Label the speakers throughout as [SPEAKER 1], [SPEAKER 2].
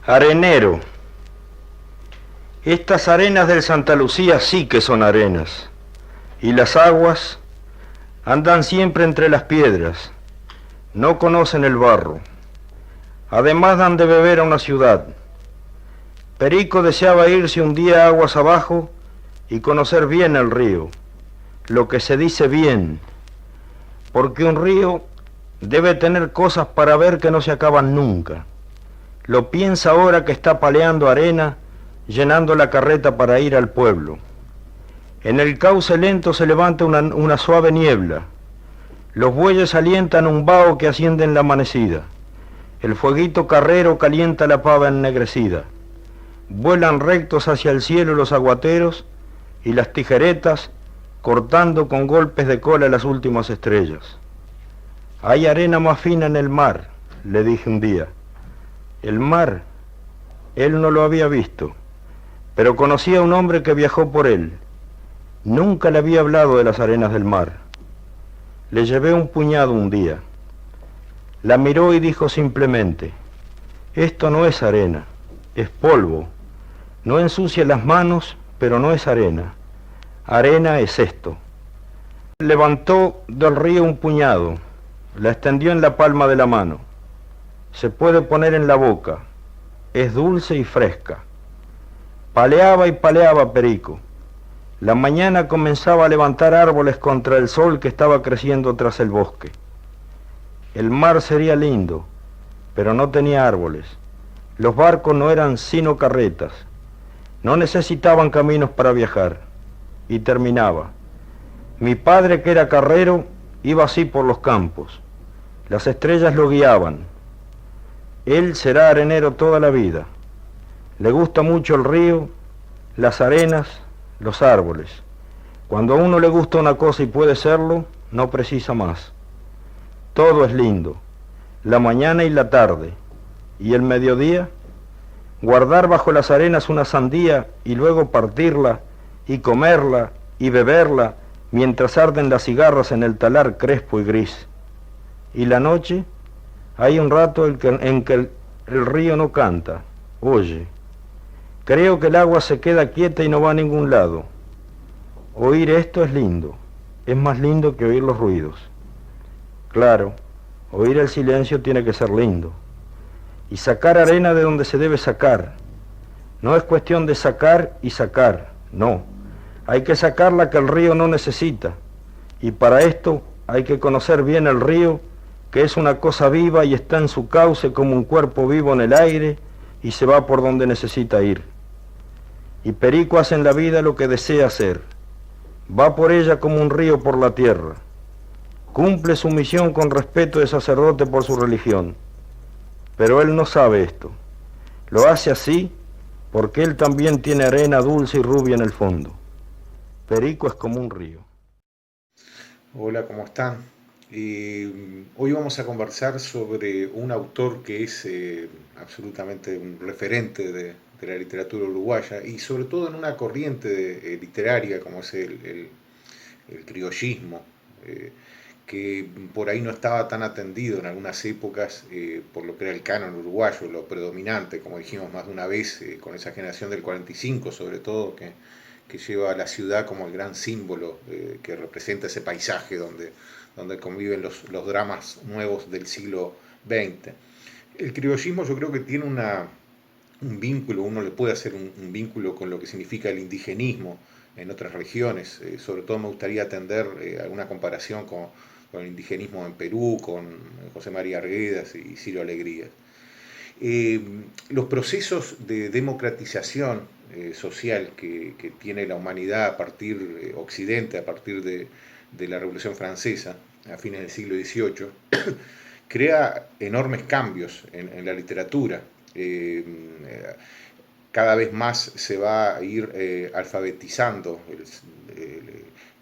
[SPEAKER 1] Arenero. Estas arenas del Santa Lucía sí que son arenas. Y las aguas andan siempre entre las piedras. No conocen el barro. Además dan de beber a una ciudad. Perico deseaba irse un día aguas abajo y conocer bien el río. Lo que se dice bien. Porque un río debe tener cosas para ver que no se acaban nunca. Lo piensa ahora que está paleando arena, llenando la carreta para ir al pueblo. En el cauce lento se levanta una suave niebla. Los bueyes alientan un vaho que asciende en la amanecida. El fueguito carrero calienta la pava ennegrecida. Vuelan rectos hacia el cielo los aguateros y las tijeretas cortando con golpes de cola las últimas estrellas. Hay arena más fina en el mar, le dije un día. El mar, él no lo había visto, pero conocía a un hombre que viajó por él. Nunca le había hablado de las arenas del mar. Le llevé un puñado un día. La miró y dijo simplemente, esto no es arena, es polvo. No ensucia las manos, pero no es arena. Arena es esto. Levantó del río un puñado, la extendió en la palma de la mano. Se puede poner en la boca, es dulce y fresca. Paleaba y paleaba Perico. La mañana comenzaba a levantar árboles contra el sol que estaba creciendo tras el bosque. El mar sería lindo, pero no tenía árboles. Los barcos no eran sino carretas. No necesitaban caminos para viajar. Y terminaba. Mi padre, que era carrero, iba así por los campos. Las estrellas lo guiaban. Él será arenero toda la vida. Le gusta mucho el río, las arenas, los árboles. Cuando a uno le gusta una cosa y puede serlo, no precisa más. Todo es lindo, la mañana y la tarde. ¿Y el mediodía? Guardar bajo las arenas una sandía y luego partirla y comerla y beberla mientras arden las cigarras en el talar crespo y gris. ¿Y la noche? Hay un rato en que el río no canta, oye. Creo que el agua se queda quieta y no va a ningún lado. Oír esto es lindo, es más lindo que oír los ruidos. Claro, oír el silencio tiene que ser lindo. Y sacar arena de donde se debe sacar. No es cuestión de sacar y sacar, no. Hay que sacar la que el río no necesita. Y para esto hay que conocer bien el río, que es una cosa viva y está en su cauce como un cuerpo vivo en el aire y se va por donde necesita ir. Y Perico hace en la vida lo que desea hacer. Va por ella como un río por la tierra. Cumple su misión con respeto de sacerdote por su religión. Pero él no sabe esto. Lo hace así porque él también tiene arena dulce y rubia en el fondo. Perico es como un río.
[SPEAKER 2] Hola, ¿cómo están? Hoy vamos a conversar sobre un autor que es absolutamente un referente de la literatura uruguaya y sobre todo en una corriente literaria como es el criollismo, que por ahí no estaba tan atendido en algunas épocas por lo que era el canon uruguayo, lo predominante, como dijimos más de una vez, con esa generación del 45 sobre todo, que lleva a la ciudad como el gran símbolo que representa ese paisaje donde conviven los dramas nuevos del siglo XX. El criollismo yo creo que tiene un vínculo, uno le puede hacer un vínculo con lo que significa el indigenismo en otras regiones. Sobre todo me gustaría atender alguna comparación con el indigenismo en Perú, con José María Arguedas y Ciro Alegrías. Los procesos de democratización social que tiene la humanidad a partir, Occidente, a partir de la Revolución Francesa, a fines del siglo XVIII, crea enormes cambios en la literatura. Cada vez más se va a ir alfabetizando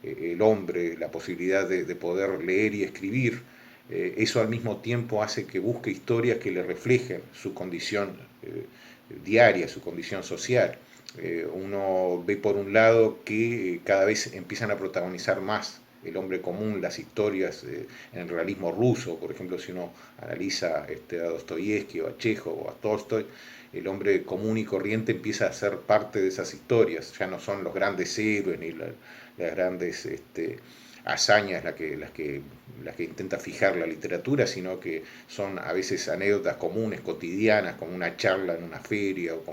[SPEAKER 2] el hombre, la posibilidad de poder leer y escribir. Eso al mismo tiempo hace que busque historias que le reflejen su condición diaria, su condición social. Uno ve por un lado que cada vez empiezan a protagonizar más el hombre común, las historias en el realismo ruso, por ejemplo, si uno analiza a Dostoyevsky o a Chekhov o a Tolstoy, el hombre común y corriente empieza a ser parte de esas historias. Ya no son los grandes héroes ni las grandes hazañas las que intenta fijar la literatura, sino que son a veces anécdotas comunes, cotidianas, como una charla en una feria o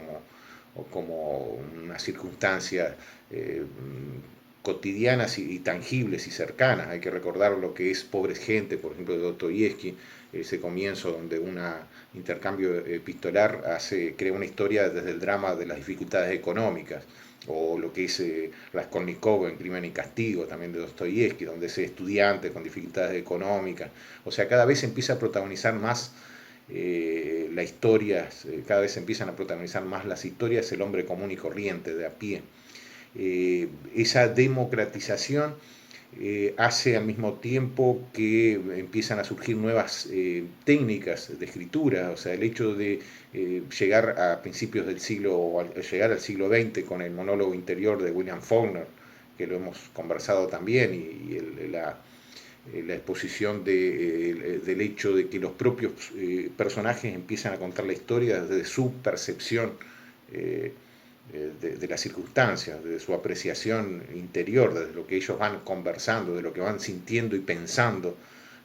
[SPEAKER 2] como una circunstancia cotidianas y tangibles y cercanas. Hay que recordar lo que es Pobre Gente, por ejemplo, de Dostoyevsky, ese comienzo donde un intercambio epistolar crea una historia desde el drama de las dificultades económicas, o lo que es Raskolnikov en Crimen y Castigo, también de Dostoyevsky, donde es estudiante con dificultades económicas. O sea, cada vez empieza a protagonizar más la historia, cada vez empiezan a protagonizar más las historias el hombre común y corriente, de a pie. Esa democratización hace al mismo tiempo que empiezan a surgir nuevas técnicas de escritura. O sea, el hecho de llegar a principios del siglo, o llegar al siglo XX con el monólogo interior de William Faulkner, que lo hemos conversado también, y la exposición del hecho de que los propios personajes empiezan a contar la historia desde su percepción de las circunstancias, de su apreciación interior, de lo que ellos van conversando, de lo que van sintiendo y pensando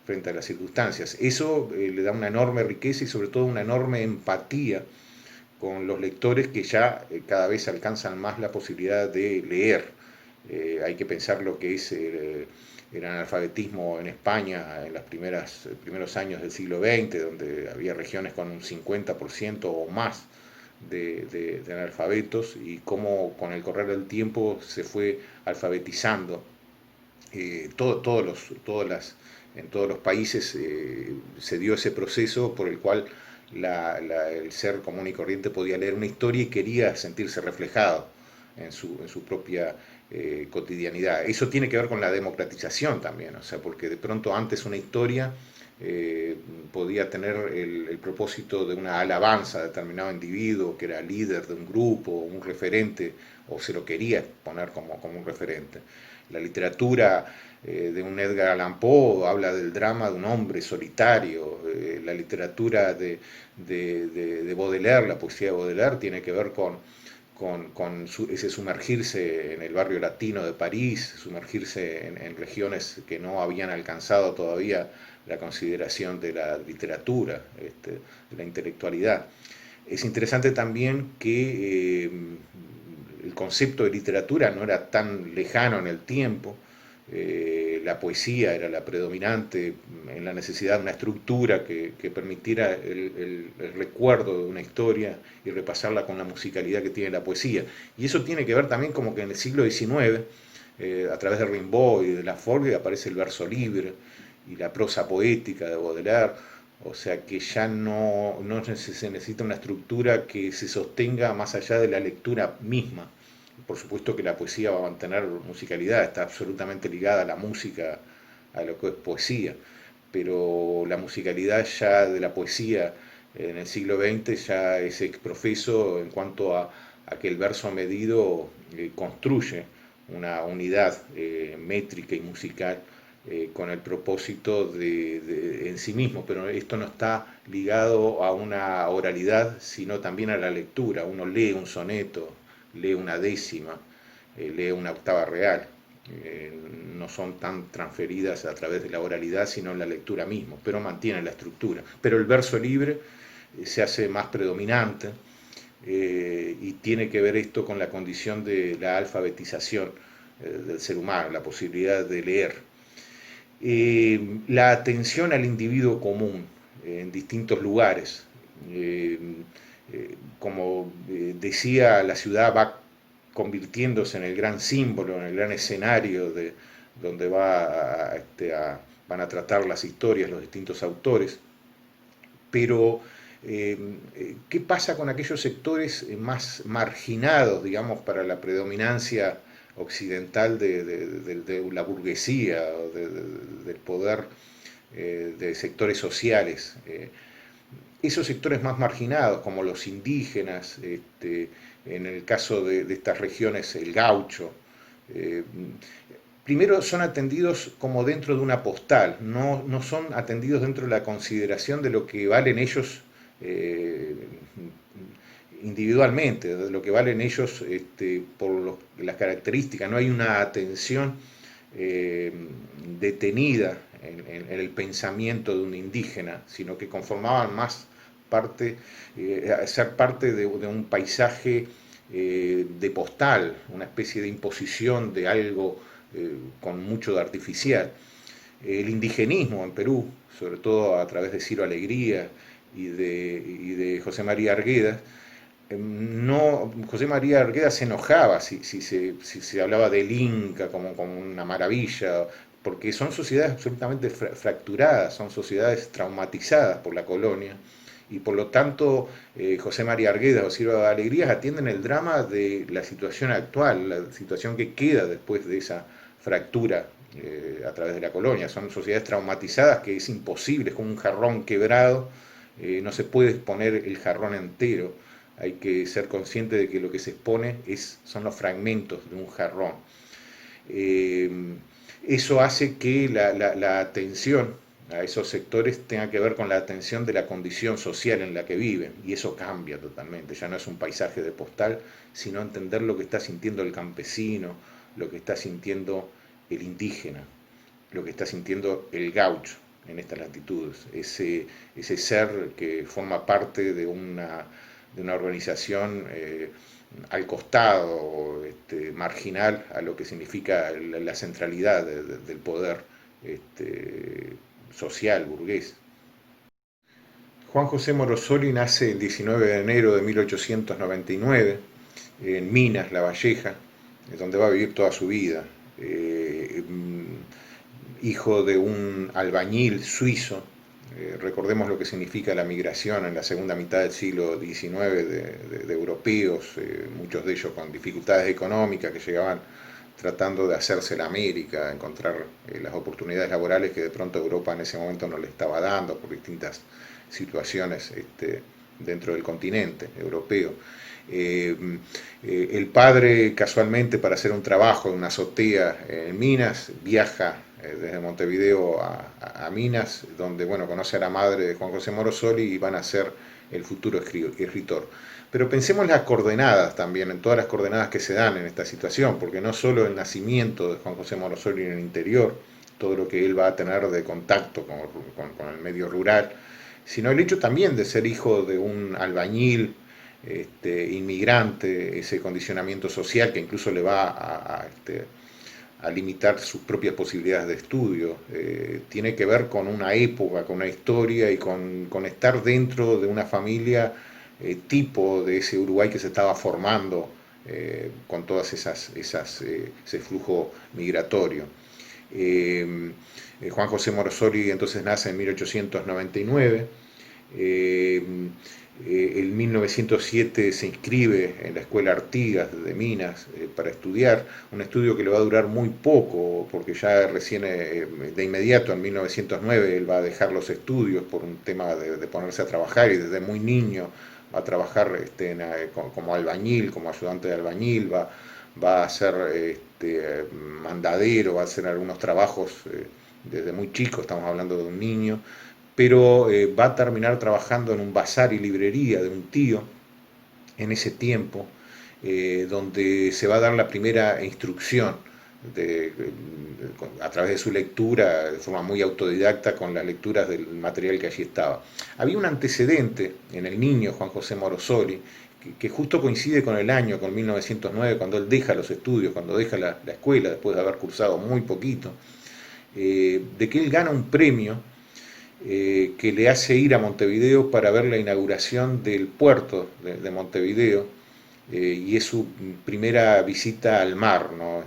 [SPEAKER 2] frente a las circunstancias. Eso le da una enorme riqueza y sobre todo una enorme empatía con los lectores que ya cada vez alcanzan más la posibilidad de leer. Hay que pensar lo que es el analfabetismo en España en los primeros años del siglo XX, donde había regiones con un 50% o más de analfabetos, y cómo con el correr del tiempo se fue alfabetizando. En todos los países se dio ese proceso por el cual el ser común y corriente podía leer una historia y quería sentirse reflejado en su propia cotidianidad. Eso tiene que ver con la democratización también, o sea, porque de pronto antes una historia podía tener el propósito de una alabanza a determinado individuo que era líder de un grupo, un referente, o se lo quería poner como un referente. La literatura de un Edgar Allan Poe habla del drama de un hombre solitario. La literatura de Baudelaire, la poesía de Baudelaire, tiene que ver con ese sumergirse en el barrio latino de París, sumergirse en regiones que no habían alcanzado todavía la consideración de la literatura, de la intelectualidad. Es interesante también que el concepto de literatura no era tan lejano en el tiempo. La poesía era la predominante en la necesidad de una estructura que permitiera el recuerdo de una historia y repasarla con la musicalidad que tiene la poesía. Y eso tiene que ver también como que en el siglo XIX, a través de Rimbaud y de Laforgue, aparece el verso libre y la prosa poética de Baudelaire. O sea que ya no se necesita una estructura que se sostenga más allá de la lectura misma. Por supuesto que la poesía va a mantener musicalidad, está absolutamente ligada a la música, a lo que es poesía, pero la musicalidad ya de la poesía en el siglo XX ya es exprofeso en cuanto a que el verso medido construye una unidad métrica y musical con el propósito en sí mismo, pero esto no está ligado a una oralidad, sino también a la lectura. Uno lee un soneto, lee una décima, lee una octava real. No son tan transferidas a través de la oralidad, sino en la lectura misma, pero mantienen la estructura. Pero el verso libre se hace más predominante y tiene que ver esto con la condición de la alfabetización del ser humano, la posibilidad de leer. La atención al individuo común en distintos lugares. Como decía, la ciudad va convirtiéndose en el gran símbolo, en el gran escenario donde van a tratar las historias los distintos autores. Pero, ¿qué pasa con aquellos sectores más marginados, digamos, para la predominancia occidental de la burguesía, del poder de sectores sociales? Esos sectores más marginados, como los indígenas, en el caso de estas regiones, el gaucho, primero son atendidos como dentro de una postal, no son atendidos dentro de la consideración de lo que valen ellos individualmente, de lo que valen ellos por las características. No hay una atención detenida en el pensamiento de un indígena, sino que conformaban más parte, ser parte de un paisaje de postal, una especie de imposición de algo con mucho de artificial. El indigenismo en Perú, sobre todo a través de Ciro Alegría y de José María Arguedas, no, José María Arguedas se enojaba si se hablaba del Inca como una maravilla, porque son sociedades absolutamente fracturadas, son sociedades traumatizadas por la colonia, y por lo tanto José María Arguedas o Ciro Alegrías atienden el drama de la situación actual, la situación que queda después de esa fractura a través de la colonia. Son sociedades traumatizadas que es imposible, es como un jarrón quebrado, no se puede exponer el jarrón entero, hay que ser consciente de que lo que se expone son los fragmentos de un jarrón. Eso hace que la atención a esos sectores tenga que ver con la atención de la condición social en la que viven, y eso cambia totalmente, ya no es un paisaje de postal, sino entender lo que está sintiendo el campesino, lo que está sintiendo el indígena, lo que está sintiendo el gaucho en estas latitudes, ese ser que forma parte de una organización al costado, marginal a lo que significa la centralidad del poder social, burgués. Juan José Morosoli nace el 19 de enero de 1899 en Minas, La Valleja, donde va a vivir toda su vida. Hijo de un albañil suizo. Recordemos lo que significa la migración en la segunda mitad del siglo XIX de europeos, muchos de ellos con dificultades económicas, que llegaban tratando de hacerse la América, encontrar las oportunidades laborales que de pronto Europa en ese momento no le estaba dando por distintas situaciones dentro del continente europeo. El padre, casualmente, para hacer un trabajo en una azotea en Minas, viaja desde Montevideo a Minas, donde conoce a la madre de Juan José Morosoli y van a ser el futuro escritor. Pero pensemos en las coordenadas también, en todas las coordenadas que se dan en esta situación, porque no solo el nacimiento de Juan José Morosoli en el interior, todo lo que él va a tener de contacto con el medio rural, sino el hecho también de ser hijo de un albañil, inmigrante, ese condicionamiento social que incluso le va a limitar sus propias posibilidades de estudio, tiene que ver con una época, con una historia y con estar dentro de una familia tipo de ese Uruguay que se estaba formando con todas ese flujo migratorio. Juan José Morosoli entonces nace en 1899. En 1907 se inscribe en la Escuela Artigas de Minas para estudiar, un estudio que le va a durar muy poco, porque ya recién de inmediato en 1909 él va a dejar los estudios por un tema de ponerse a trabajar, y desde muy niño va a trabajar como albañil, como ayudante de albañil, va a ser mandadero, va a hacer algunos trabajos desde muy chico, estamos hablando de un niño, pero va a terminar trabajando en un bazar y librería de un tío en ese tiempo, donde se va a dar la primera instrucción a través de su lectura, de forma muy autodidacta, con las lecturas del material que allí estaba. Había un antecedente en el niño Juan José Morosoli, que justo coincide con el año, con 1909, cuando él deja los estudios, cuando deja la escuela, después de haber cursado muy poquito, de que él gana un premio que le hace ir a Montevideo para ver la inauguración del puerto de Montevideo, y es su primera visita al mar, ¿no?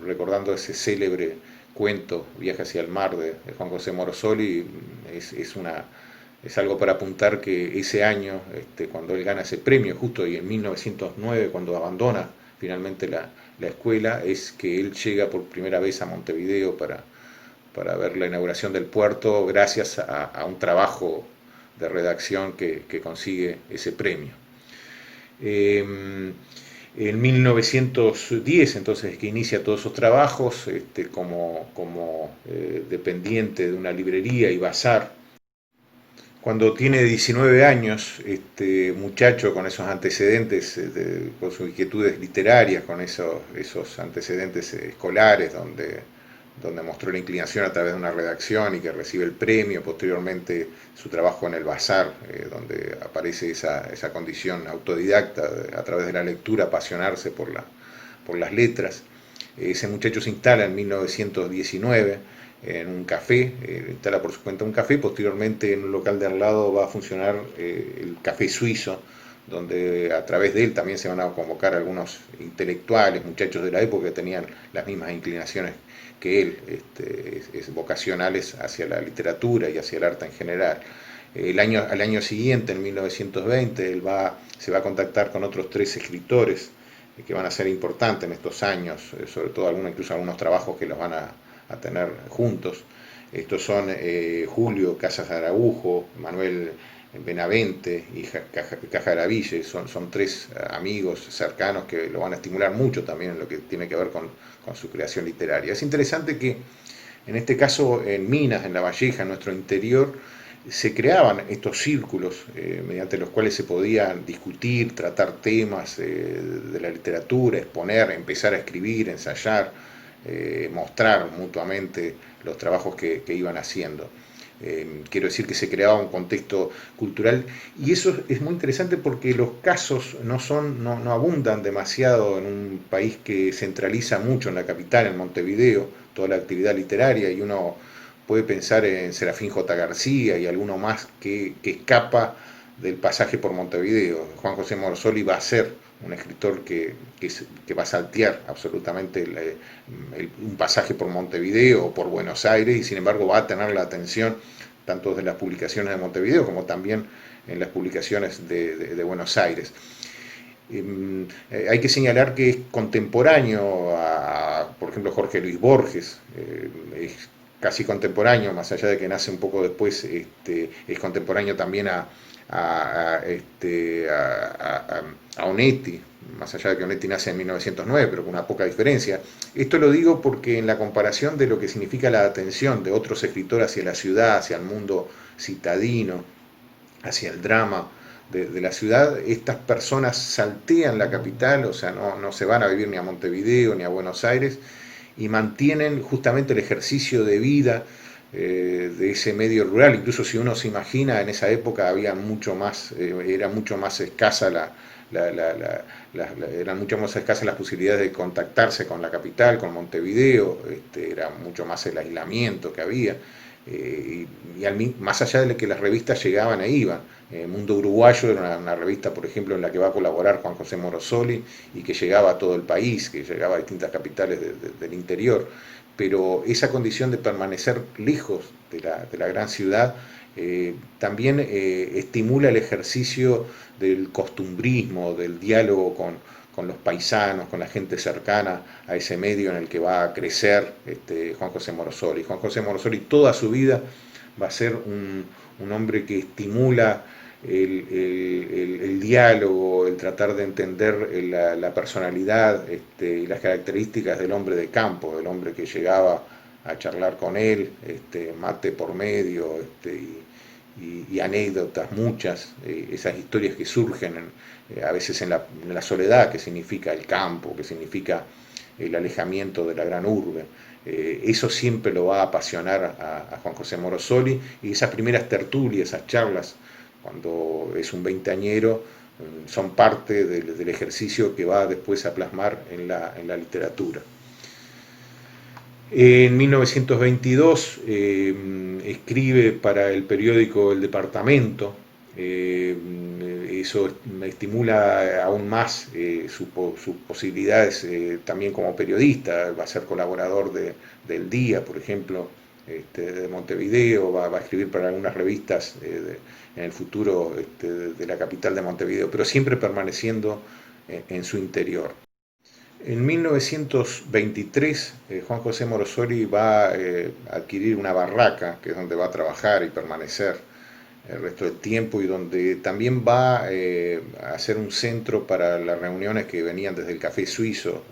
[SPEAKER 2] Recordando ese célebre cuento, Viaje hacia el mar, de Juan José Morosoli, es algo para apuntar que ese año, cuando él gana ese premio, justo y en 1909, cuando abandona finalmente la escuela, es que él llega por primera vez a Montevideo para ver la inauguración del puerto, gracias a un trabajo de redacción que consigue ese premio. En 1910 entonces es que inicia todos esos trabajos como dependiente de una librería y bazar. Cuando tiene 19 años, este muchacho con esos antecedentes, con sus inquietudes literarias, con esos antecedentes escolares, donde mostró la inclinación a través de una redacción y que recibe el premio, posteriormente su trabajo en el Bazar, donde aparece esa condición autodidacta a través de la lectura, apasionarse por las letras. Ese muchacho se instala en 1919 en un café, instala por su cuenta un café, posteriormente en un local de al lado va a funcionar el Café Suizo, donde a través de él también se van a convocar algunos intelectuales, muchachos de la época que tenían las mismas inclinaciones que él, vocacionales hacia la literatura y hacia el arte en general. Al año siguiente, en 1920, se va a contactar con otros 3 escritores que van a ser importantes en estos años, sobre todo incluso algunos trabajos que los van a tener juntos. Estos son Julio Casas Araujo, Manuel Benavente y Cajaraville, son 3 amigos cercanos que lo van a estimular mucho también en lo que tiene que ver con su creación literaria. Es interesante que en este caso en Minas, en La Valleja, en nuestro interior, se creaban estos círculos mediante los cuales se podían discutir, tratar temas de la literatura, exponer, empezar a escribir, ensayar, mostrar mutuamente los trabajos que iban haciendo. Quiero decir que se creaba un contexto cultural y eso es muy interesante porque los casos no abundan demasiado en un país que centraliza mucho en la capital, en Montevideo, toda la actividad literaria, y uno puede pensar en Serafín J. García y alguno más que escapa del pasaje por Montevideo. Juan José Morosoli va a ser un escritor que va a saltear absolutamente un pasaje por Montevideo o por Buenos Aires, y sin embargo va a tener la atención tanto de las publicaciones de Montevideo como también en las publicaciones de Buenos Aires. Hay que señalar que es contemporáneo por ejemplo, Jorge Luis Borges, es casi contemporáneo, más allá de que nace un poco después, es contemporáneo también a Onetti, más allá de que Onetti nace en 1909, pero con una poca diferencia. Esto lo digo porque en la comparación de lo que significa la atención de otros escritores hacia la ciudad, hacia el mundo citadino, hacia el drama de la ciudad, estas personas saltean la capital, o sea, no se van a vivir ni a Montevideo ni a Buenos Aires, y mantienen justamente el ejercicio de vida de ese medio rural. Incluso si uno se imagina, en esa época había mucho más, era mucho más escasa eran mucho más escasas las posibilidades de contactarse con la capital, con Montevideo, era mucho más el aislamiento que había. Más allá de que las revistas llegaban e iban. Mundo Uruguayo era una revista, por ejemplo, en la que va a colaborar Juan José Morosoli y que llegaba a todo el país, que llegaba a distintas capitales del interior. Pero esa condición de permanecer lejos de la gran ciudad también estimula el ejercicio del costumbrismo, del diálogo con los paisanos, con la gente cercana a ese medio en el que va a crecer Juan José Morosoli. Juan José Morosoli toda su vida va a ser un hombre que estimula el diálogo, el tratar de entender la personalidad y las características del hombre de campo, del hombre que llegaba a charlar con él, mate por medio, y anécdotas muchas, esas historias que surgen a veces en la soledad, que significa el campo, que significa el alejamiento de la gran urbe. Eso siempre lo va a apasionar a Juan José Morosoli, y esas primeras tertulias, esas charlas, cuando es un veinteañero, son parte del ejercicio que va después a plasmar en la literatura. En 1922 escribe para el periódico El Departamento. Eso estimula aún más sus posibilidades también como periodista. Va a ser colaborador del Día, por ejemplo, de Montevideo, va a escribir para algunas revistas en el futuro de la capital de Montevideo, pero siempre permaneciendo en su interior. En 1923 Juan José Morosoli va a adquirir una barraca, que es donde va a trabajar y permanecer el resto del tiempo, y donde también va a hacer un centro para las reuniones que venían desde el Café Suizo,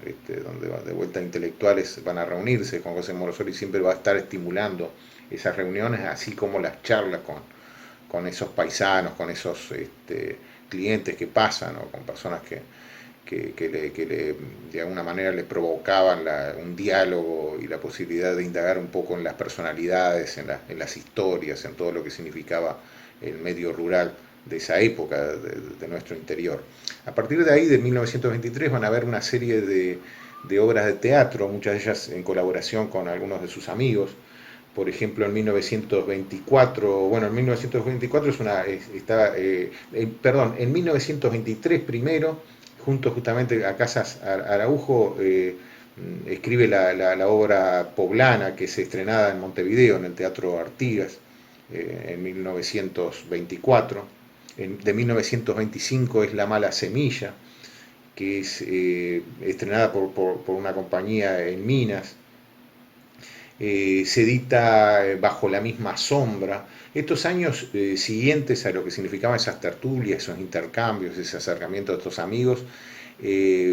[SPEAKER 2] donde de vuelta intelectuales van a reunirse. Juan José Morosoli siempre va a estar estimulando esas reuniones, así como las charlas con esos paisanos, con esos clientes que pasan, o con personas que de alguna manera le provocaban un diálogo y la posibilidad de indagar un poco en las personalidades, en las historias, en todo lo que significaba el medio rural de esa época de nuestro interior. A partir de ahí, de 1923, van a haber una serie de obras de teatro, muchas de ellas en colaboración con algunos de sus amigos. Por ejemplo, en 1924, bueno, en 1924 en 1923 primero, junto justamente a Casas Araujo, escribe la obra Poblana, que es estrenada en Montevideo, en el Teatro Artigas, en 1924. De 1925 es La Mala Semilla, que es estrenada por una compañía en Minas. Se edita Bajo la misma sombra. Estos años siguientes a lo que significaban esas tertulias, esos intercambios, ese acercamiento de estos amigos,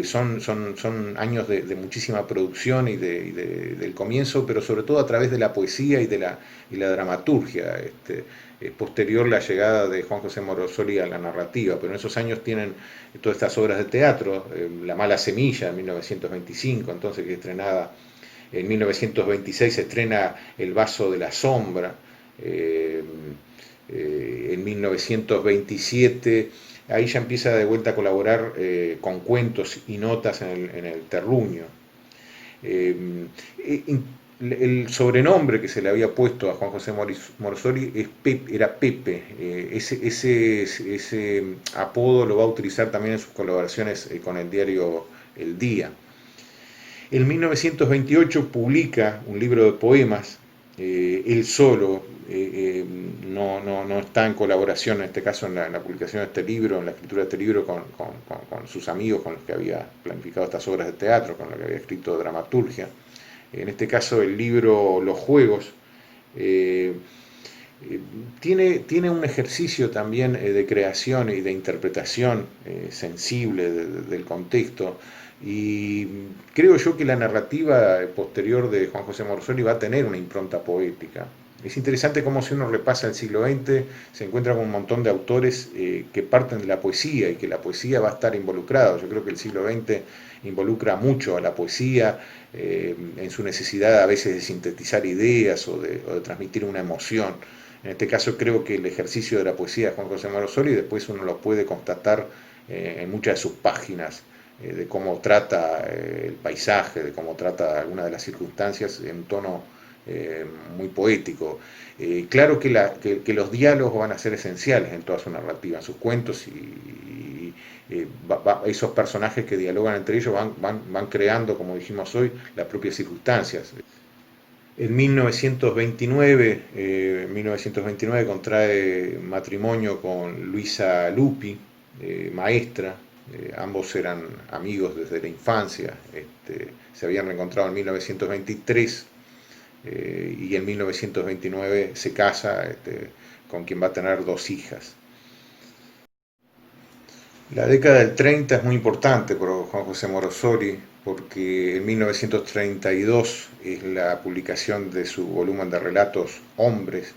[SPEAKER 2] son años de muchísima producción y del comienzo, pero sobre todo a través de la poesía y la dramaturgia. Es posterior la llegada de Juan José Morosoli a la narrativa, pero en esos años tienen todas estas obras de teatro, La Mala Semilla en 1925, entonces, que es estrenada. En 1926 se estrena El Vaso de la Sombra. En 1927 ahí ya empieza de vuelta a colaborar con cuentos y notas en el Terruño. El sobrenombre que se le había puesto a Juan José Morosoli era Pepe. Ese apodo lo va a utilizar también en sus colaboraciones con el diario El Día. En 1928 publica un libro de poemas, él solo, no está en colaboración, en este caso en la publicación de este libro, en la escritura de este libro, con sus amigos con los que había planificado estas obras de teatro, con los que había escrito dramaturgia. En este caso el libro Los Juegos tiene un ejercicio también de creación y de interpretación sensible del contexto. Y creo yo que la narrativa posterior de Juan José Morosoli va a tener una impronta poética. Es interesante cómo, si uno repasa el siglo XX, se encuentra con un montón de autores que parten de la poesía, y que la poesía va a estar involucrada. Yo creo que el siglo XX involucra mucho a la poesía en su necesidad a veces de sintetizar ideas o de transmitir una emoción. En este caso creo que el ejercicio de la poesía de Juan José Morosoli después uno lo puede constatar en muchas de sus páginas, de cómo trata el paisaje, de cómo trata algunas de las circunstancias en un tono muy poético. Claro que los diálogos van a ser esenciales en toda su narrativa, en sus cuentos, y esos personajes que dialogan entre ellos van creando, como dijimos hoy, las propias circunstancias. En 1929 contrae matrimonio con Luisa Lupi, maestra. Ambos eran amigos desde la infancia. Se habían reencontrado en 1923 y en 1929 se casa, con quien va a tener 2 hijas. La década del 30 es muy importante para Juan José Morosoli, porque en 1932 es la publicación de su volumen de relatos Hombres,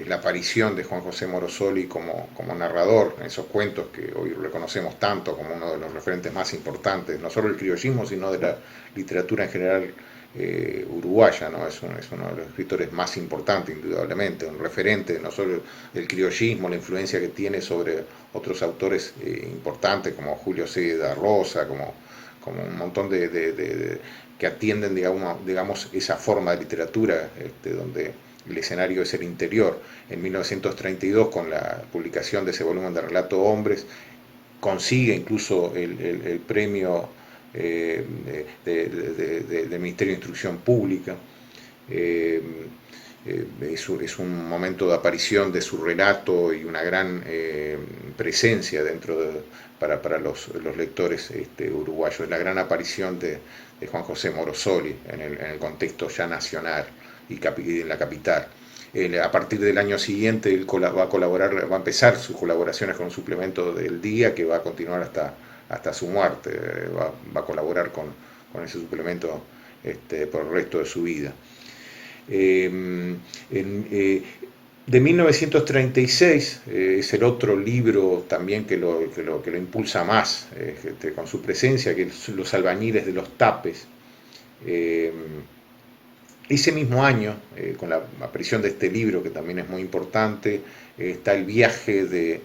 [SPEAKER 2] la aparición de Juan José Morosoli como narrador en esos cuentos que hoy reconocemos tanto como uno de los referentes más importantes, no solo del criollismo, sino de la literatura en general uruguaya, ¿no? Es uno de los escritores más importantes, indudablemente, un referente no solo del criollismo, la influencia que tiene sobre otros autores importantes como Julio Ceda Rosa, como un montón que atienden, digamos, esa forma de literatura donde el escenario es el interior. En 1932, con la publicación de ese volumen de relato Hombres, consigue incluso el premio del Ministerio de Instrucción Pública. Es un momento de aparición de su relato y una gran presencia para los lectores uruguayos. Es la gran aparición de Juan José Morosoli en el contexto ya nacional y en la capital. A partir del año siguiente él va a empezar sus colaboraciones con un suplemento del Día, que va a continuar hasta su muerte. Va a colaborar con ese suplemento por el resto de su vida. De 1936 es el otro libro también que lo impulsa más con su presencia, que es Los albañiles de los Tapes. Eh, Ese mismo año, con la aparición de este libro, que también es muy importante, está el viaje de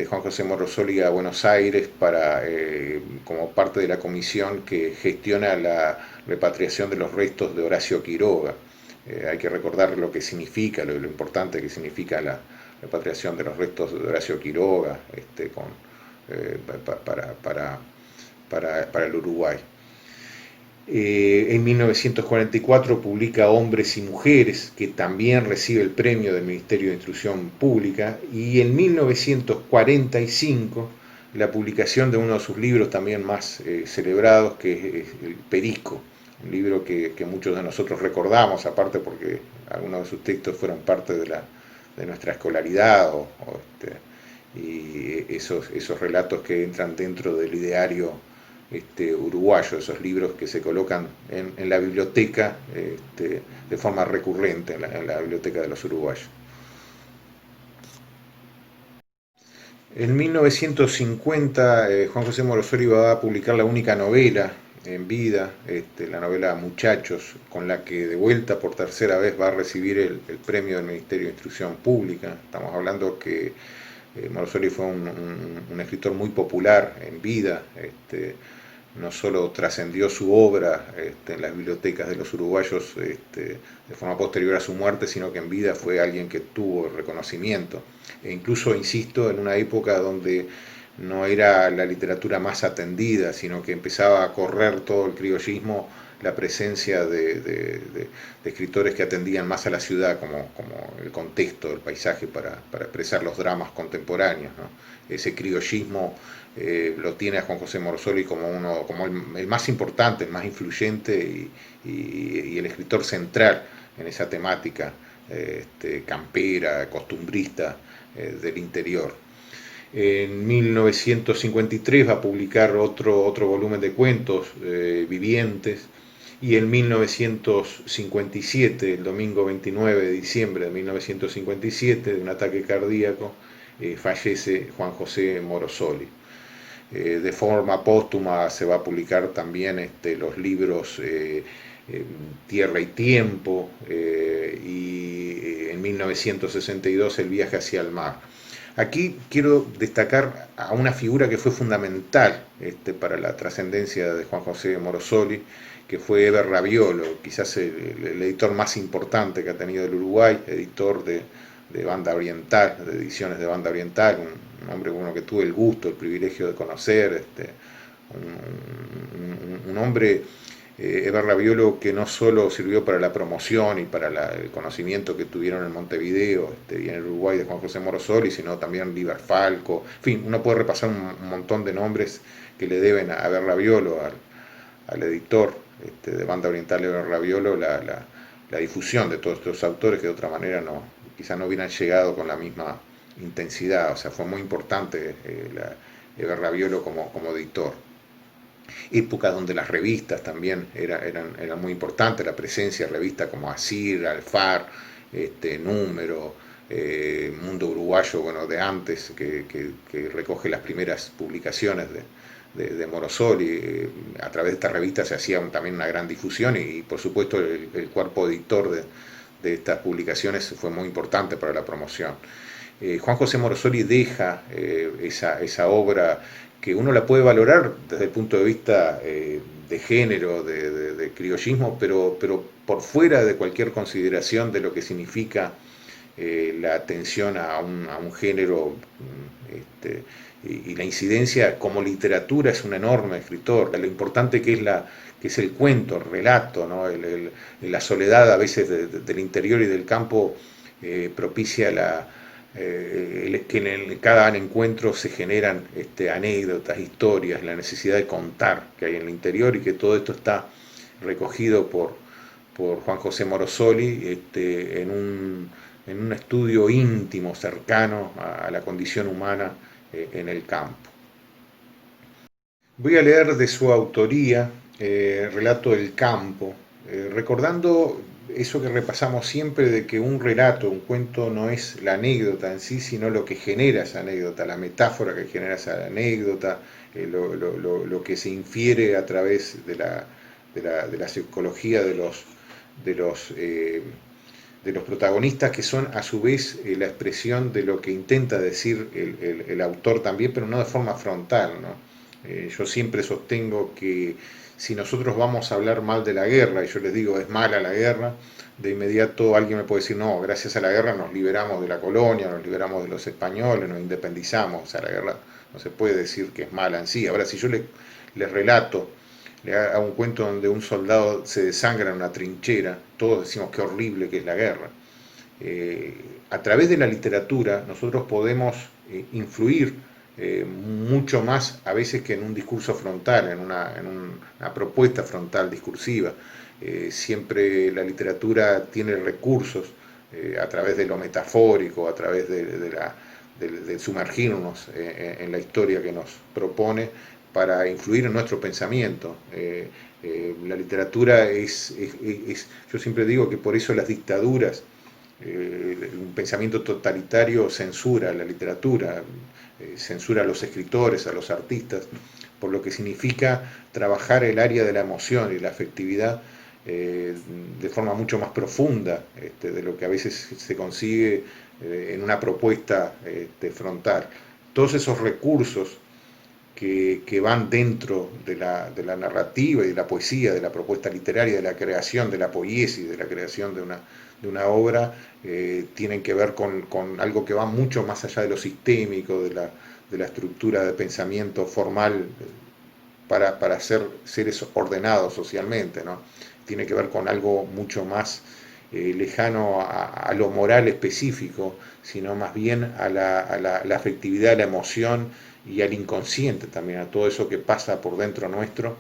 [SPEAKER 2] Juan José Morosoli a Buenos Aires como parte de la comisión que gestiona la repatriación de los restos de Horacio Quiroga. Hay que recordar lo que significa, lo importante que significa la repatriación de los restos de Horacio Quiroga para el Uruguay. En 1944 publica Hombres y Mujeres, que también recibe el premio del Ministerio de Instrucción Pública, y en 1945 la publicación de uno de sus libros también más celebrados, que es El Perico, un libro que muchos de nosotros recordamos, aparte porque algunos de sus textos fueron parte de nuestra escolaridad y esos relatos que entran dentro del ideario uruguayo, esos libros que se colocan en la biblioteca de forma recurrente, en la biblioteca de los uruguayos. En 1950 Juan José Morosoli va a publicar la única novela en vida, la novela Muchachos, con la que de vuelta por tercera vez va a recibir el premio del Ministerio de Instrucción Pública. Estamos hablando que Morosoli fue un escritor muy popular en vida, no solo trascendió su obra en las bibliotecas de los uruguayos de forma posterior a su muerte, sino que en vida fue alguien que tuvo reconocimiento. E incluso, insisto, en una época donde no era la literatura más atendida, sino que empezaba a correr todo el criollismo, la presencia de escritores que atendían más a la ciudad como el contexto del paisaje para expresar los dramas contemporáneos, ¿no? Ese criollismo lo tiene a Juan José Morosoli como el más importante, el más influyente y el escritor central en esa temática campera, costumbrista del interior. En 1953 va a publicar otro volumen de cuentos, Vivientes, y en 1957, el domingo 29 de diciembre de 1957, de un ataque cardíaco, fallece Juan José Morosoli. De forma póstuma se va a publicar también los libros Tierra y Tiempo y en 1962 El viaje hacia el mar. Aquí quiero destacar a una figura que fue fundamental para la trascendencia de Juan José Morosoli, que fue Eber Raviolo, quizás el editor más importante que ha tenido el Uruguay, editor de Banda Oriental, de ediciones de Banda Oriental, un hombre que tuve el gusto, el privilegio de conocer, un hombre, Eber Raviolo, que no solo sirvió para la promoción y para el conocimiento que tuvieron en Montevideo y en el Uruguay de Juan José Morosoli, sino también Liber Falco, en fin, uno puede repasar un montón de nombres que le deben a Eber Raviolo, al editor de Banda Oriental Eber Raviolo, la difusión de todos estos autores que de otra manera quizá no hubieran llegado con la misma intensidad. O sea, fue muy importante Eber Raviolo como editor. Época donde las revistas también eran muy importantes, la presencia de revistas como Asir, Alfar, Número, Mundo Uruguayo, de antes, que recoge las primeras publicaciones de Morosoli. A través de esta revista se hacía también una gran difusión y por supuesto el cuerpo editor de estas publicaciones fue muy importante para la promoción. Juan José Morosoli deja esa obra que uno la puede valorar desde el punto de vista de género, de criollismo, pero por fuera de cualquier consideración de lo que significa la atención a un género y la incidencia como literatura. Es un enorme escritor, lo importante que es el cuento, el relato, ¿no? La soledad a veces del interior y del campo propicia que en cada encuentro se generan anécdotas, historias, la necesidad de contar que hay en el interior, y que todo esto está recogido por Juan José Morosoli en un estudio íntimo, cercano a la condición humana en el campo. Voy a leer de su autoría Relato del Campo, recordando eso que repasamos siempre de que un relato, un cuento no es la anécdota en sí, sino lo que genera esa anécdota, la metáfora que genera esa anécdota, lo que se infiere a través de la psicología de los, eh, de los protagonistas, que son a su vez la expresión de lo que intenta decir el autor también, pero no de forma frontal, ¿no? Yo siempre sostengo que si nosotros vamos a hablar mal de la guerra, y yo les digo es mala la guerra, de inmediato alguien me puede decir, no, gracias a la guerra nos liberamos de la colonia, nos liberamos de los españoles, nos independizamos. O sea, la guerra no se puede decir que es mala en sí. Ahora, si yo les relato, le hago un cuento donde un soldado se desangra en una trinchera, todos decimos qué horrible que es la guerra. A través de la literatura nosotros podemos influir mucho más a veces que en un discurso frontal, en una propuesta frontal discursiva. Siempre la literatura tiene recursos a través de lo metafórico, a través de sumergirnos en la historia que nos propone para influir en nuestro pensamiento. La literatura yo siempre digo que por eso las dictaduras, un pensamiento totalitario censura la literatura, censura a los escritores, a los artistas, por lo que significa trabajar el área de la emoción y la afectividad de forma mucho más profunda de lo que a veces se consigue en una propuesta frontal. Todos esos recursos que van dentro de la narrativa y de la poesía, de la propuesta literaria, de la creación, de la poiesis, de la creación de una obra, tienen que ver con algo que va mucho más allá de lo sistémico, de la estructura de pensamiento formal para ser seres ordenados socialmente, ¿no? Tiene que ver con algo mucho más lejano a lo moral específico, sino más bien a la afectividad, a la emoción y al inconsciente también, a todo eso que pasa por dentro nuestro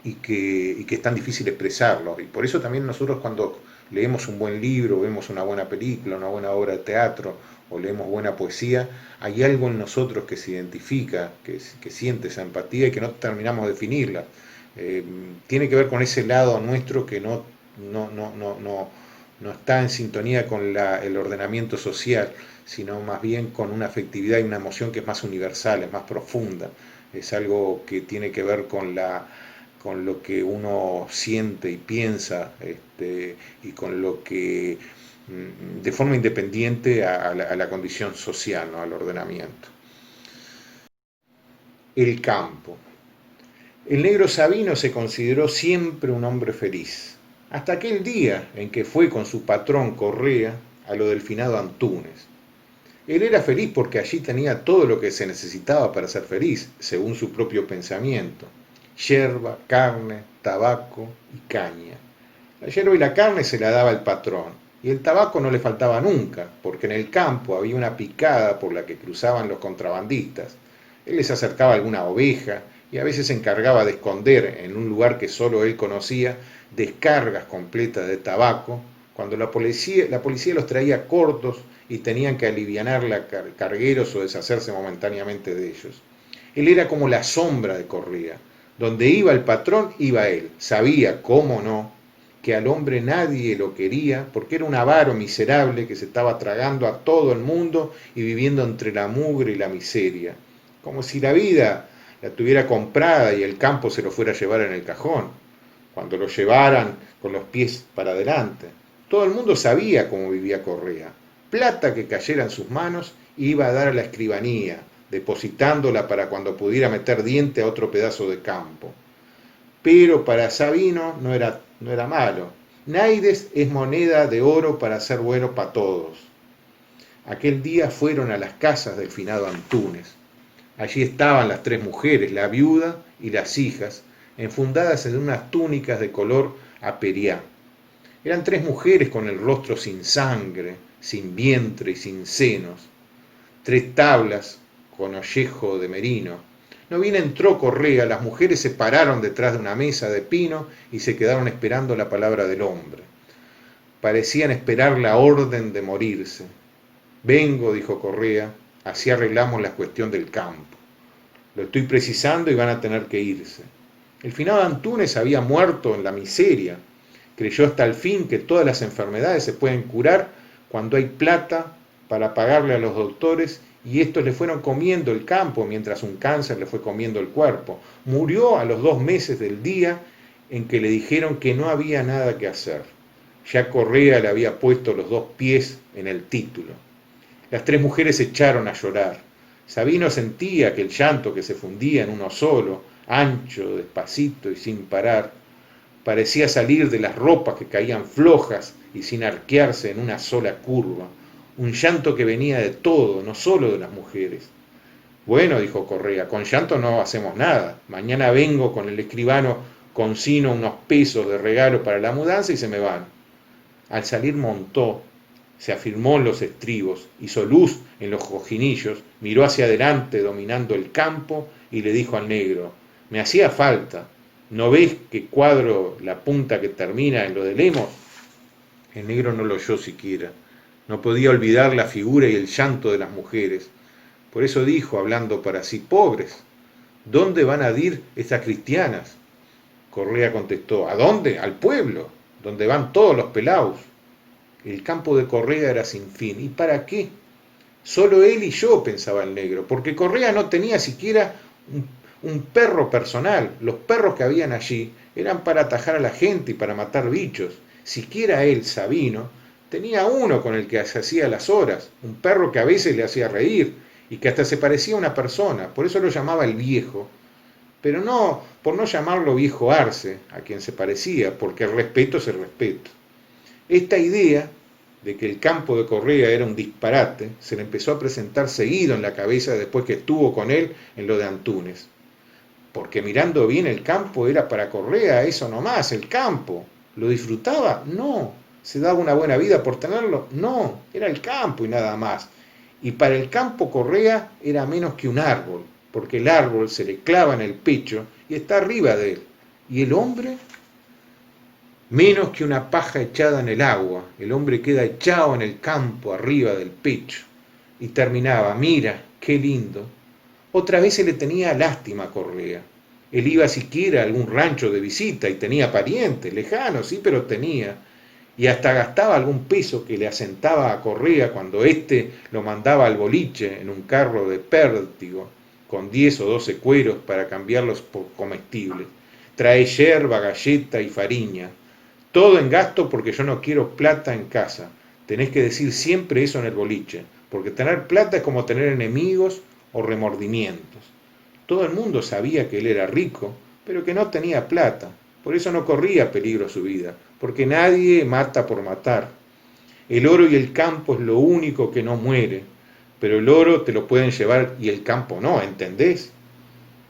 [SPEAKER 2] y que es tan difícil expresarlo. Y por eso también nosotros cuando leemos un buen libro, vemos una buena película, una buena obra de teatro o leemos buena poesía, hay algo en nosotros que se identifica, que siente esa empatía y que no terminamos de definirla. Tiene que ver con ese lado nuestro que no está en sintonía con el ordenamiento social, sino más bien con una afectividad y una emoción que es más universal, es más profunda. Es algo que tiene que ver con lo que uno siente y piensa, y con lo que de forma independiente a la condición social, ¿no? Al ordenamiento. El campo. El negro Sabino se consideró siempre un hombre feliz, hasta aquel día en que fue con su patrón Correa a lo del finado Antúnez. Él era feliz porque allí tenía todo lo que se necesitaba para ser feliz, según su propio pensamiento: yerba, carne, tabaco y caña. La yerba y la carne se la daba el patrón, y el tabaco no le faltaba nunca, porque en el campo había una picada por la que cruzaban los contrabandistas. Él les acercaba alguna oveja y a veces se encargaba de esconder en un lugar que solo él conocía descargas completas de tabaco, cuando la policía los traía cortos y tenían que alivianarla cargueros o deshacerse momentáneamente de ellos. Él era como la sombra de Correa. Donde iba el patrón, iba él. Sabía, cómo no, que al hombre nadie lo quería, porque era un avaro miserable que se estaba tragando a todo el mundo y viviendo entre la mugre y la miseria. Como si la vida la tuviera comprada y el campo se lo fuera a llevar en el cajón, cuando lo llevaran con los pies para adelante. Todo el mundo sabía cómo vivía Correa. Plata que cayera en sus manos iba a dar a la escribanía, depositándola para cuando pudiera meter diente a otro pedazo de campo. Pero para Sabino no era malo. Naides es moneda de oro para ser bueno para todos. Aquel día fueron a las casas del finado Antúnez. Allí estaban las tres mujeres, la viuda y las hijas, enfundadas en unas túnicas de color aperiá. Eran tres mujeres con el rostro sin sangre, sin vientre y sin senos. Tres tablas con ollejo de merino. No bien entró Correa, las mujeres se pararon detrás de una mesa de pino y se quedaron esperando la palabra del hombre. Parecían esperar la orden de morirse. Vengo, dijo Correa, así arreglamos la cuestión del campo. Lo estoy precisando y van a tener que irse. El finado Antúnez había muerto en la miseria. Creyó hasta el fin que todas las enfermedades se pueden curar cuando hay plata para pagarle a los doctores, y estos le fueron comiendo el campo mientras un cáncer le fue comiendo el cuerpo. Murió a los 2 meses del día en que le dijeron que no había nada que hacer. Ya Correa le había puesto los 2 pies en el título. Las 3 mujeres se echaron a llorar. Sabino sentía que el llanto que se fundía en uno solo, ancho, despacito y sin parar, parecía salir de las ropas que caían flojas y sin arquearse en una sola curva. Un llanto que venía de todo, no solo de las mujeres. Bueno, dijo Correa, con llanto no hacemos nada. Mañana vengo con el escribano, consigno unos pesos de regalo para la mudanza y se me van. Al salir montó, se afirmó en los estribos, hizo luz en los cojinillos, miró hacia adelante dominando el campo y le dijo al negro, me hacía falta, ¿no ves que cuadro la punta que termina en lo de Lemos? El negro no lo oyó siquiera. No podía olvidar la figura y el llanto de las mujeres. Por eso dijo, hablando para sí, pobres, ¿dónde van a ir estas cristianas? Correa contestó, ¿a dónde? Al pueblo, donde van todos los pelaos. El campo de Correa era sin fin. ¿Y para qué? Solo él y yo, pensaba el negro, porque Correa no tenía siquiera un perro personal. Los perros que habían allí eran para atajar a la gente y para matar bichos. Siquiera él, Sabino, tenía uno con el que se hacía las horas, un perro que a veces le hacía reír y que hasta se parecía a una persona, por eso lo llamaba el viejo, pero no por no llamarlo viejo Arce, a quien se parecía, porque el respeto es el respeto. Esta idea de que el campo de Correa era un disparate se le empezó a presentar seguido en la cabeza después que estuvo con él en lo de Antunes, porque mirando bien el campo era para Correa eso nomás, el campo. ¿Lo disfrutaba? No. ¿Se daba una buena vida por tenerlo? No, era el campo y nada más. Y para el campo Correa era menos que un árbol, porque el árbol se le clava en el pecho y está arriba de él. ¿Y el hombre? Menos que una paja echada en el agua. El hombre queda echado en el campo arriba del pecho. Y terminaba, mira, qué lindo. Otra vez se le tenía lástima a Correa. Él iba siquiera a algún rancho de visita y tenía parientes, lejanos, sí, pero tenía. Y hasta gastaba algún peso que le asentaba a Correa cuando éste lo mandaba al boliche en un carro de pértigo con 10 o 12 cueros para cambiarlos por comestibles. Trae yerba, galleta y fariña. Todo en gasto porque yo no quiero plata en casa. Tenés que decir siempre eso en el boliche, porque tener plata es como tener enemigos o remordimientos. Todo el mundo sabía que él era rico, pero que no tenía plata. Por eso no corría peligro su vida, porque nadie mata por matar. El oro y el campo es lo único que no muere, pero el oro te lo pueden llevar y el campo no, ¿entendés?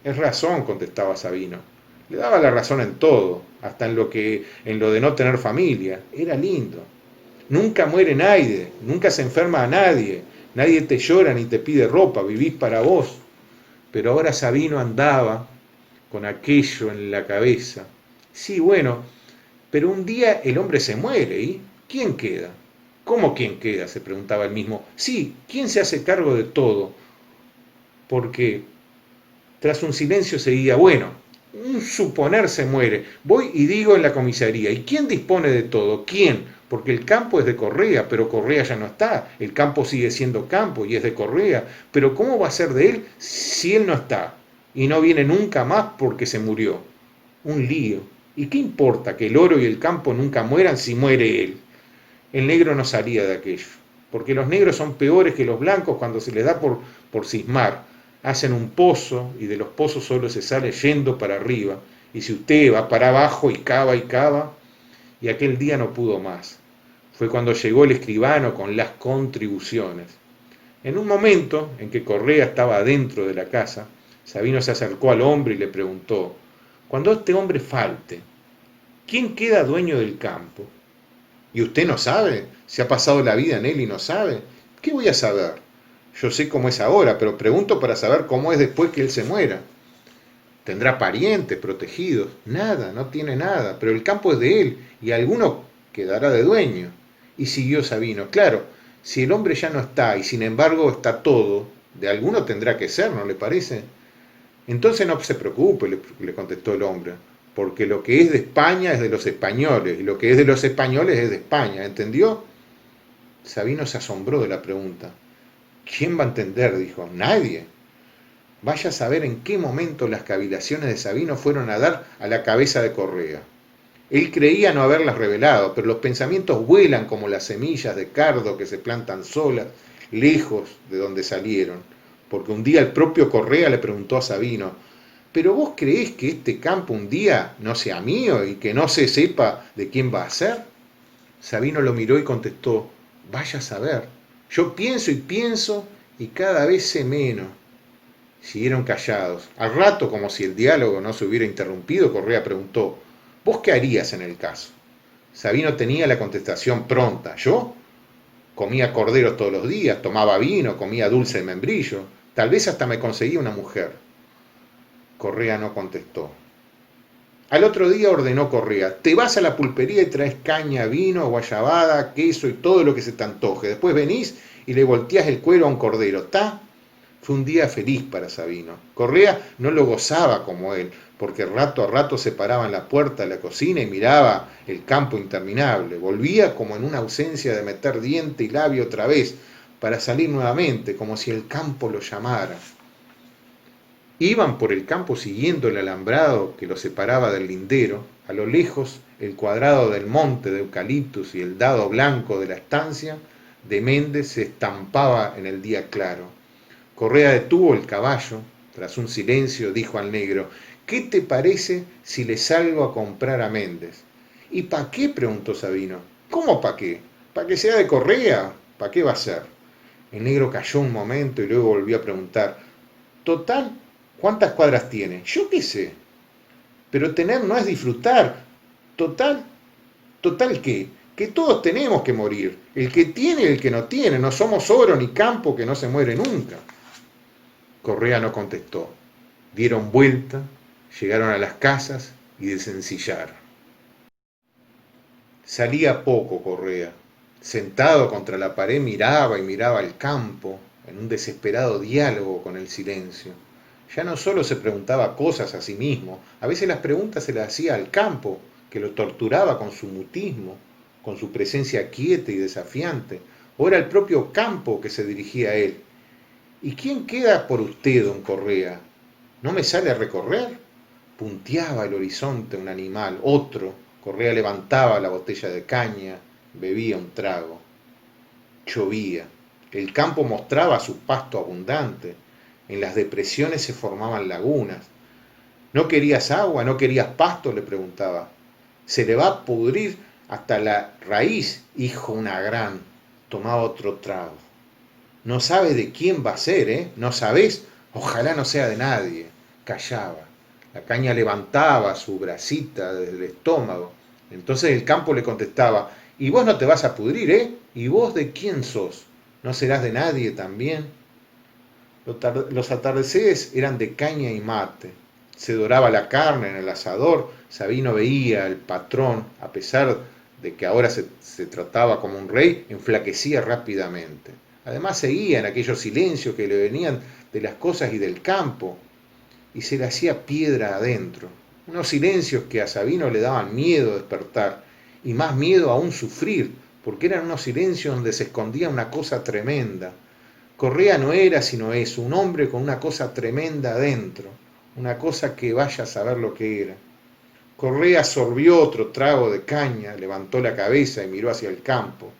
[SPEAKER 2] Es razón, contestaba Sabino. Le daba la razón en todo, hasta en lo de no tener familia. Era lindo. Nunca muere nadie, nunca se enferma a nadie, nadie te llora ni te pide ropa, vivís para vos. Pero ahora Sabino andaba con aquello en la cabeza. Sí, bueno, pero un día el hombre se muere, ¿y quién queda? ¿Cómo quién queda?, se preguntaba él mismo. Sí, ¿quién se hace cargo de todo? Porque tras un silencio seguía, bueno, un suponer se muere. Voy y digo en la comisaría, ¿y quién dispone de todo? ¿Quién? Porque el campo es de Correa, pero Correa ya no está. El campo sigue siendo campo y es de Correa. Pero ¿cómo va a ser de él si él no está? Y no viene nunca más porque se murió. Un lío. ¿Y qué importa que el oro y el campo nunca mueran si muere él? El negro no salía de aquello, porque los negros son peores que los blancos cuando se les da por cismar. Hacen un pozo y de los pozos solo se sale yendo para arriba. Y si usted va para abajo y cava, y aquel día no pudo más. Fue cuando llegó el escribano con las contribuciones. En un momento en que Correa estaba adentro de la casa, Sabino se acercó al hombre y le preguntó, cuando este hombre falte, ¿quién queda dueño del campo? ¿Y usted no sabe? ¿Se ha pasado la vida en él y no sabe? ¿Qué voy a saber? Yo sé cómo es ahora, pero pregunto para saber cómo es después que él se muera. ¿Tendrá parientes, protegidos? Nada, no tiene nada, pero el campo es de él y alguno quedará de dueño. Y siguió Sabino, claro, si el hombre ya no está y sin embargo está todo, de alguno tendrá que ser, ¿no le parece? Entonces no se preocupe, le contestó el hombre, porque lo que es de España es de los españoles, y lo que es de los españoles es de España, ¿entendió? Sabino se asombró de la pregunta. ¿Quién va a entender?, dijo. Nadie. Vaya a saber en qué momento las cavilaciones de Sabino fueron a dar a la cabeza de Correa. Él creía no haberlas revelado, pero los pensamientos vuelan como las semillas de cardo que se plantan solas, lejos de donde salieron, porque un día el propio Correa le preguntó a Sabino: ¿pero vos creés que este campo un día no sea mío y que no se sepa de quién va a ser? Sabino lo miró y contestó: vaya a saber. Yo pienso y cada vez sé menos. Siguieron callados. Al rato, como si el diálogo no se hubiera interrumpido, Correa preguntó: ¿vos qué harías en el caso? Sabino tenía la contestación pronta. ¿Yo? Comía corderos todos los días, tomaba vino, comía dulce de membrillo, tal vez hasta me conseguía una mujer. Correa no contestó. Al otro día ordenó Correa: te vas a la pulpería y traes caña, vino, guayabada, queso y todo lo que se te antoje. Después venís y le volteás el cuero a un cordero, ¿tá? Fue un día feliz para Sabino. Correa no lo gozaba como él, porque rato a rato se paraba en la puerta de la cocina y miraba el campo interminable. Volvía como en una ausencia de meter diente y labio otra vez, para salir nuevamente, como si el campo lo llamara. Iban por el campo siguiendo el alambrado que lo separaba del lindero. A lo lejos, el cuadrado del monte de eucaliptus y el dado blanco de la estancia de Méndez se estampaba en el día claro. Correa detuvo el caballo. Tras un silencio dijo al negro: ¿qué te parece si le salgo a comprar a Méndez? ¿Y pa' qué?, preguntó Sabino. ¿Cómo pa' qué? ¿Pa' que sea de Correa? ¿Pa' qué va a ser? El negro calló un momento y luego volvió a preguntar: total, ¿cuántas cuadras tiene? Yo qué sé. Pero tener no es disfrutar. Total, ¿total qué? Que todos tenemos que morir. El que tiene y el que no tiene. No somos oro ni campo que no se muere nunca. Correa no contestó. Dieron vuelta, llegaron a las casas y desencillaron. Salía poco Correa. Sentado contra la pared miraba y miraba el campo, en un desesperado diálogo con el silencio. Ya no solo se preguntaba cosas a sí mismo, a veces las preguntas se las hacía al campo, que lo torturaba con su mutismo, con su presencia quieta y desafiante, o era el propio campo que se dirigía a él. ¿Y quién queda por usted, don Correa? ¿No me sale a recorrer? Punteaba el horizonte un animal, otro. Correa levantaba la botella de caña, bebía un trago. Llovía. El campo mostraba su pasto abundante. En las depresiones se formaban lagunas. ¿No querías agua? ¿No querías pasto?, le preguntaba. Se le va a pudrir hasta la raíz, hijo una gran. Tomaba otro trago. No sabe de quién va a ser, ¿eh? ¿No sabés? Ojalá no sea de nadie. Callaba. La caña levantaba su bracita desde el estómago. Entonces el campo le contestaba: ¿y vos no te vas a pudrir, eh? ¿Y vos de quién sos? ¿No serás de nadie también? Los atardeceres eran de caña y mate. Se doraba la carne en el asador. Sabino veía al patrón, a pesar de que ahora se trataba como un rey, enflaquecía rápidamente. Además seguía en aquellos silencios que le venían de las cosas y del campo, y se le hacía piedra adentro. Unos silencios que a Sabino le daban miedo despertar, y más miedo aún sufrir, porque eran unos silencios donde se escondía una cosa tremenda. Correa no era sino eso, un hombre con una cosa tremenda adentro, una cosa que vaya a saber lo que era. Correa sorbió otro trago de caña, levantó la cabeza y miró hacia el campo.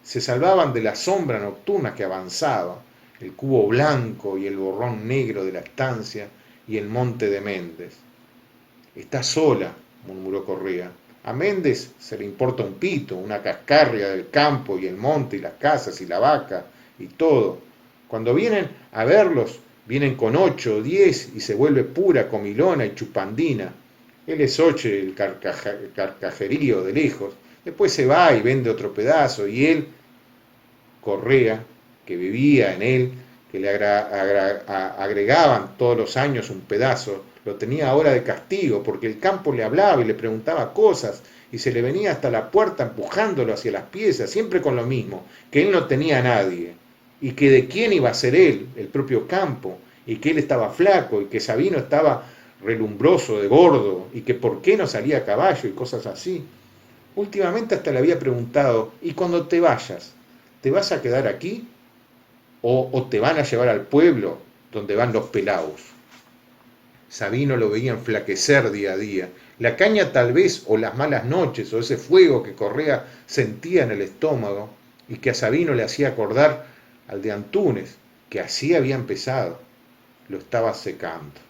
[SPEAKER 2] Se salvaban de la sombra nocturna que avanzaba, el cubo blanco y el borrón negro de la estancia y el monte de Méndez. Está sola, murmuró Correa. A Méndez se le importa un pito, una cascarria del campo y el monte y las casas y la vaca y todo. Cuando vienen a verlos, vienen con 8 o 10 y se vuelve pura comilona y chupandina. Él es oye el carcajerío de lejos. Después se va y vende otro pedazo, y él, Correa, que vivía en él, que le agregaban todos los años un pedazo, lo tenía ahora de castigo, porque el campo le hablaba y le preguntaba cosas, y se le venía hasta la puerta empujándolo hacia las piezas, siempre con lo mismo, que él no tenía a nadie, y que de quién iba a ser él, el propio campo, y que él estaba flaco, y que Sabino estaba relumbroso, de gordo, y que por qué no salía a caballo y cosas así. Últimamente hasta le había preguntado, ¿y cuando te vayas, te vas a quedar aquí o te van a llevar al pueblo donde van los pelaos? Sabino lo veía enflaquecer día a día. La caña tal vez, o las malas noches, o ese fuego que Correa sentía en el estómago y que a Sabino le hacía acordar al de Antúnez, que así había empezado, lo estaba secando.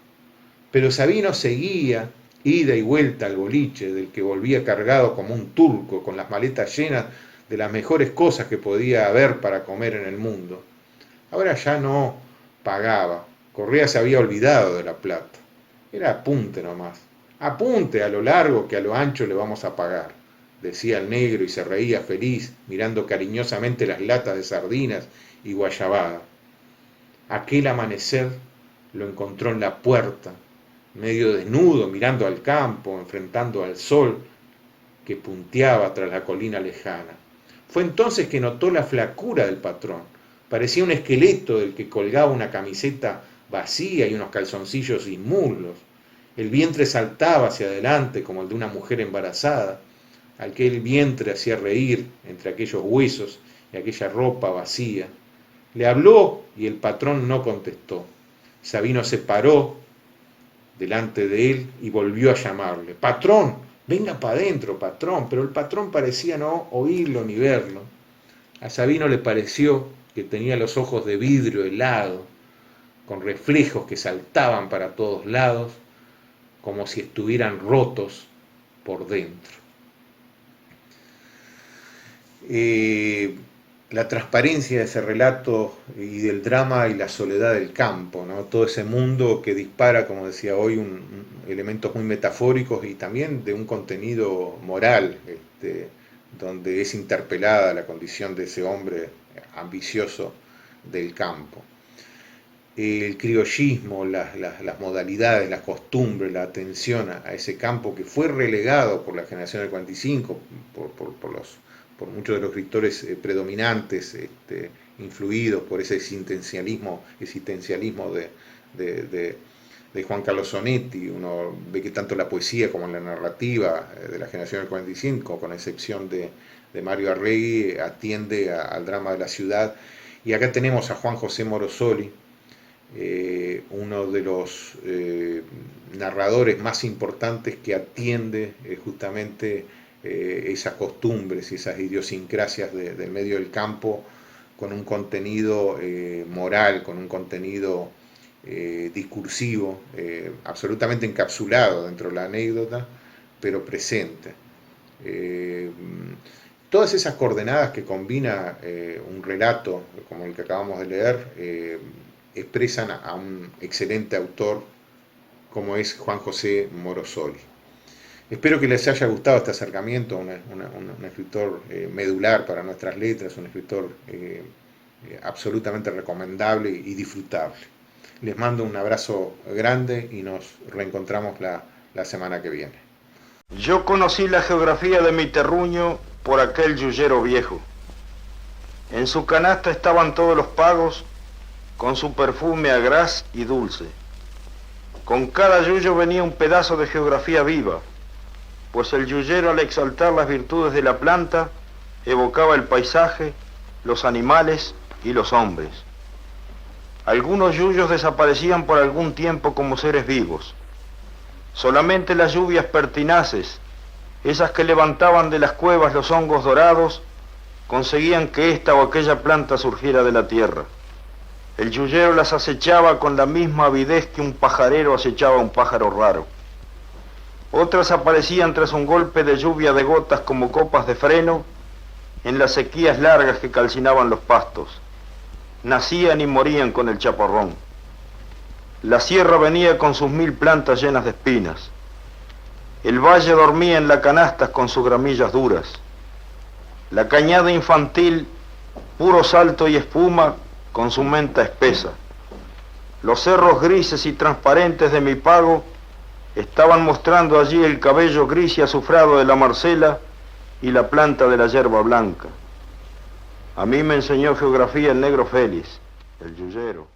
[SPEAKER 2] Pero Sabino seguía ida y vuelta al boliche, del que volvía cargado como un turco, con las maletas llenas de las mejores cosas que podía haber para comer en el mundo. Ahora ya no pagaba. Correa se había olvidado de la plata. Era apunte nomás. Apunte a lo largo que a lo ancho le vamos a pagar, decía el negro y se reía feliz, mirando cariñosamente las latas de sardinas y guayabada. Aquel amanecer lo encontró en la puerta, medio desnudo, mirando al campo, enfrentando al sol que punteaba tras la colina lejana. Fue entonces que notó la flacura del patrón. Parecía un esqueleto del que colgaba una camiseta vacía y unos calzoncillos sin muslos. El vientre saltaba hacia adelante como el de una mujer embarazada. Aquel vientre hacía reír entre aquellos huesos y aquella ropa vacía. Le habló y el patrón no contestó. Sabino se paró delante de él y volvió a llamarle. «Patrón, venga para adentro, patrón», pero el patrón parecía no oírlo ni verlo. A Sabino le pareció que tenía los ojos de vidrio helado, con reflejos que saltaban para todos lados, como si estuvieran rotos por dentro. La transparencia de ese relato y del drama y la soledad del campo, ¿no? Todo ese mundo que dispara, como decía hoy, elementos muy metafóricos y también de un contenido moral, donde es interpelada la condición de ese hombre ambicioso del campo. El criollismo, las modalidades, las costumbres, la atención a ese campo que fue relegado por la generación del 45, por muchos de los escritores predominantes, influidos por ese existencialismo de Juan Carlos Sonetti. Uno ve que tanto la poesía como la narrativa de la generación del 45, con excepción de Mario Arregui, atiende al drama de la ciudad. Y acá tenemos a Juan José Morosoli, uno de los narradores más importantes que atiende justamente esas costumbres y esas idiosincrasias del medio del campo, con un contenido moral, con un contenido discursivo, absolutamente encapsulado dentro de la anécdota, pero presente. Todas esas coordenadas que combina un relato como el que acabamos de leer expresan a un excelente autor como es Juan José Morosoli. Espero que les haya gustado este acercamiento, un escritor medular para nuestras letras, un escritor absolutamente recomendable y disfrutable. Les mando un abrazo grande y nos reencontramos la semana que viene.
[SPEAKER 1] Yo conocí la geografía de mi terruño por aquel yuyero viejo. En su canasta estaban todos los pagos, con su perfume agraz y dulce. Con cada yuyo venía un pedazo de geografía viva, pues el yuyero, al exaltar las virtudes de la planta, evocaba el paisaje, los animales y los hombres. Algunos yuyos desaparecían por algún tiempo como seres vivos. Solamente las lluvias pertinaces, esas que levantaban de las cuevas los hongos dorados, conseguían que esta o aquella planta surgiera de la tierra. El yuyero las acechaba con la misma avidez que un pajarero acechaba a un pájaro raro. Otras aparecían tras un golpe de lluvia de gotas como copas de freno en las sequías largas que calcinaban los pastos. Nacían y morían con el chaparrón. La sierra venía con sus 1000 plantas llenas de espinas. El valle dormía en la canasta con sus gramillas duras. La cañada infantil, puro salto y espuma, con su menta espesa. Los cerros grises y transparentes de mi pago estaban mostrando allí el cabello gris y azufrado de la marcela y la planta de la yerba blanca. A mí me enseñó geografía el negro Félix, el yuyero.